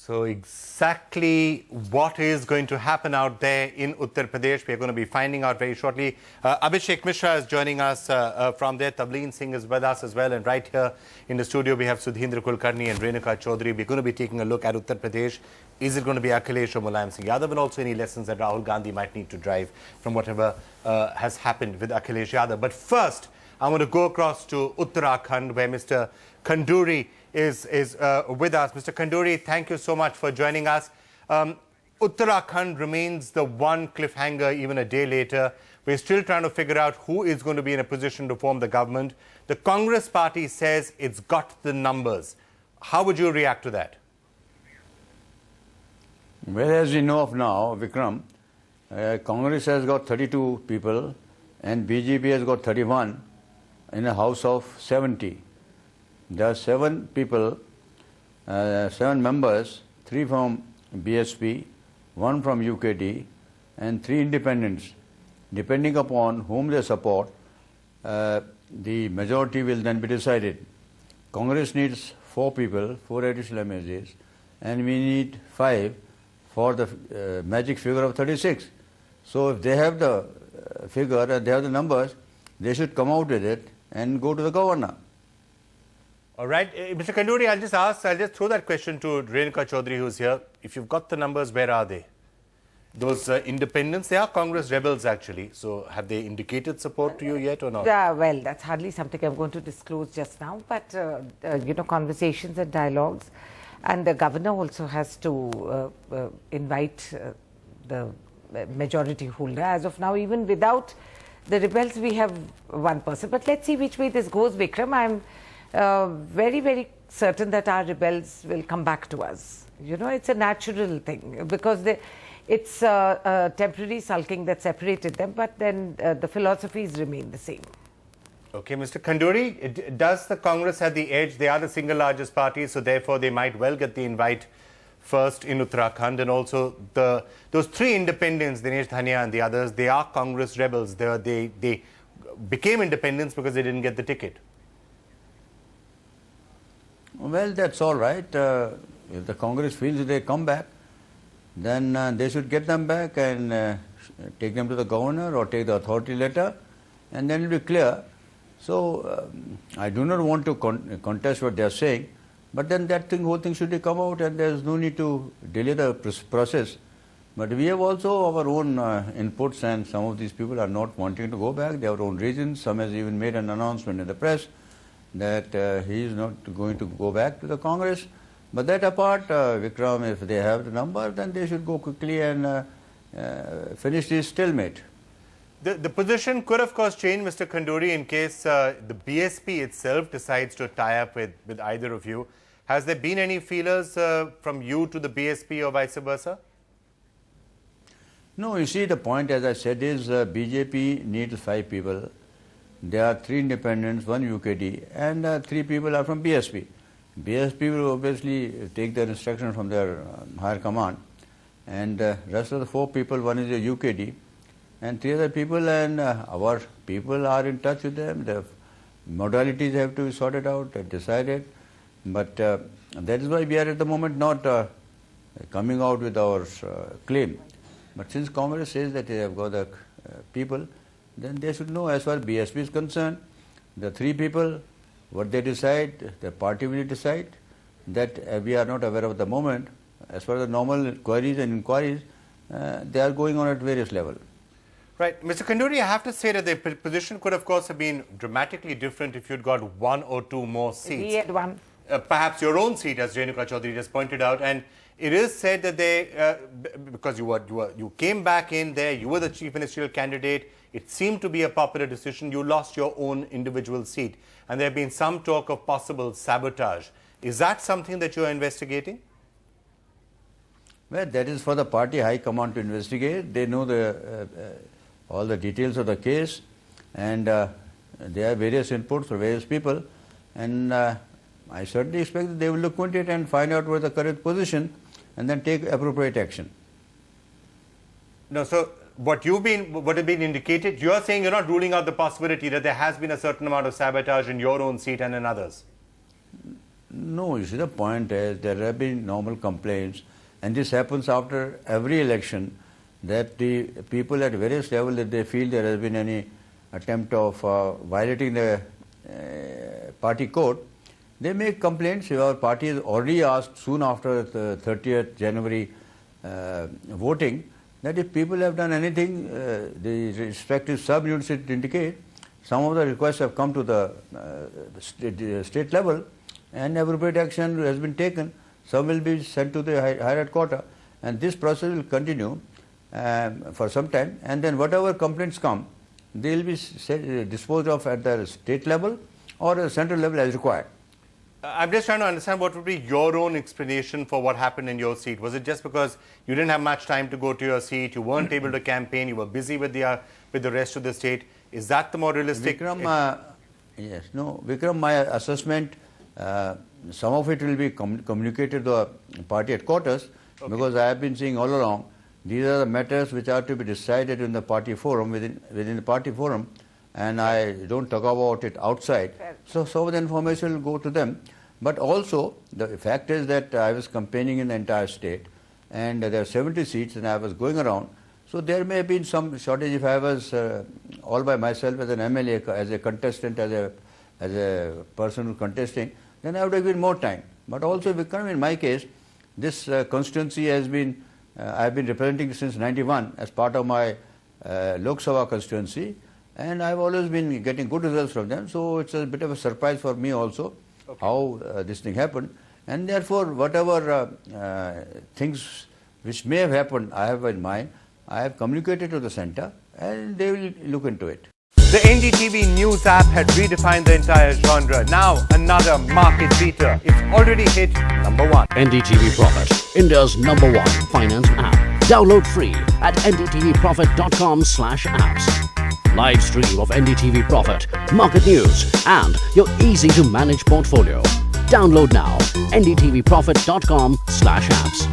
So exactly what is going to happen out there in Uttar Pradesh, we are going to be finding out very shortly. Abhishek Mishra is joining us from there. Tavleen Singh is with us as well. And right here in the studio, we have Sudhindra Kulkarni and Renuka Chaudhary. We're going to be taking a look at Uttar Pradesh. Is it going to be Akhilesh or Mulayam Singh Yadav? And also any lessons that Rahul Gandhi might need to drive from whatever has happened with Akhilesh Yadav. But first, I want to go across to Uttarakhand, where Mr. Khanduri is with us. Mr. Khanduri, thank you so much for joining us. Uttarakhand remains the one cliffhanger even a day later. We're still trying to figure out who is going to be in a position to form the government. The Congress party says it's got the numbers. How would you react to that? Well, as we know of now, Vikram, Congress has got 32 people and BJP has got 31 in a house of 70. There are 7 people, 7 members, 3 from BSP, 1 from UKD, and 3 independents. Depending upon whom they support, the majority will then be decided. Congress needs 4 people, 4 additional MLAs, and we need 5 for the magic figure of 36. So if they have the figure and they have the numbers, they should come out with it and go to the governor. All right. Mr. Khanduri, I'll just throw that question to Renuka Chaudhary, who's here. If you've got the numbers, where are they? Those independents, they are Congress rebels, actually. So have they indicated support to you yet or not? Well, that's hardly something I'm going to disclose just now. But, conversations and dialogues. And the governor also has to invite the majority holder. As of now, even without the rebels, we have one person. But let's see which way this goes, Vikram. I'm very, very certain that our rebels will come back to us. It's a natural thing because it's a temporary sulking that separated them, but then the philosophies remain the same. Okay, Mr. Khanduri, does the Congress have the edge? They are the single largest party, so therefore they might well get the invite first in Uttarakhand. And also those 3 independents, Dinesh Dhania and the others, they are Congress rebels. They became independents because they didn't get the ticket. Well, that's all right. If the Congress feels they come back, then they should get them back and take them to the governor or take the authority letter, and then it will be clear. So I do not want to contest what they are saying, but then whole thing should come out, and there is no need to delay the process. But we have also our own inputs, and some of these people are not wanting to go back. They have their own reasons. Some has even made an announcement in the press that he is not going to go back to the Congress. But that apart, Vikram, if they have the number, then they should go quickly and finish this stalemate. The position could, of course, change, Mr. Khanduri, in case the BSP itself decides to tie up with either of you. Has there been any feelers from you to the BSP or vice versa? No, you see, the point, as I said, is BJP needs 5 people. There are 3 independents, 1 UKD, and 3 people are from BSP. BSP will obviously take their instruction from their higher command, and rest of the 4 people, 1 is a UKD, and 3 other people, and our people are in touch with them. The modalities have to be sorted out and decided, but that is why we are at the moment not coming out with our claim. But since Congress says that they have got the people, then they should know, as far as BSP is concerned, the 3 people, what they decide, the party will decide. That we are not aware of at the moment. As far as the normal queries and inquiries, they are going on at various levels. Right. Mr. Khanduri, I have to say that the position could, of course, have been dramatically different if you'd got 1 or 2 more seats. We had 1. Perhaps your own seat, as Renuka Chaudhary just pointed out. And it is said that they, because you came back in there, you were the chief ministerial candidate, it seemed to be a popular decision, you lost your own individual seat. And there have been some talk of possible sabotage. Is that something that you are investigating? Well, that is for the party high command to investigate. They know all the details of the case, and there are various inputs for various people, and I certainly expect that they will look into it and find out what is the correct position and then take appropriate action. No, so what has been indicated, you are saying you're not ruling out the possibility that there has been a certain amount of sabotage in your own seat and in others? No, you see, the point is there have been normal complaints, and this happens after every election, that the people at various levels, that they feel there has been any attempt of violating the party code, they make complaints. Our party has already asked soon after the 30th January voting that if people have done anything, the respective sub-units indicate. Some of the requests have come to the state level, and appropriate action has been taken. Some will be sent to the higher headquarters, and this process will continue for some time. And then whatever complaints come, they will be disposed of at the state level or the central level as required. I'm just trying to understand what would be your own explanation for what happened in your seat. Was it just because you didn't have much time to go to your seat, you weren't able to campaign, you were busy with the rest of the state? Is that the more realistic? Vikram, yes, no, Vikram, my assessment, some of it will be communicated to the party headquarters, because I have been seeing all along, these are the matters which are to be decided in the party forum, within the party forum, and I don't talk about it outside. So some of the information will go to them. But also, the fact is that I was campaigning in the entire state, and there are 70 seats, and I was going around. So there may have been some shortage. If I was all by myself as an MLA, as a contestant, as a person who contesting, then I would have given more time. But also, Vikram, in my case, this constituency has been, I have been representing since '91 as part of my Lok Sabha constituency, and I've always been getting good results from them. So it's a bit of a surprise for me also how this thing happened. And therefore, whatever things which may have happened, I have in mind, I have communicated to the centre, and they will look into it. The NDTV news app had redefined the entire genre. Now another market beater. It's already hit #1. NDTV Profit, India's #1 finance app. Download free at ndtvprofit.com/apps. Live stream of NDTV Profit, market news, and your easy-to-manage portfolio. Download now, ndtvprofit.com/apps.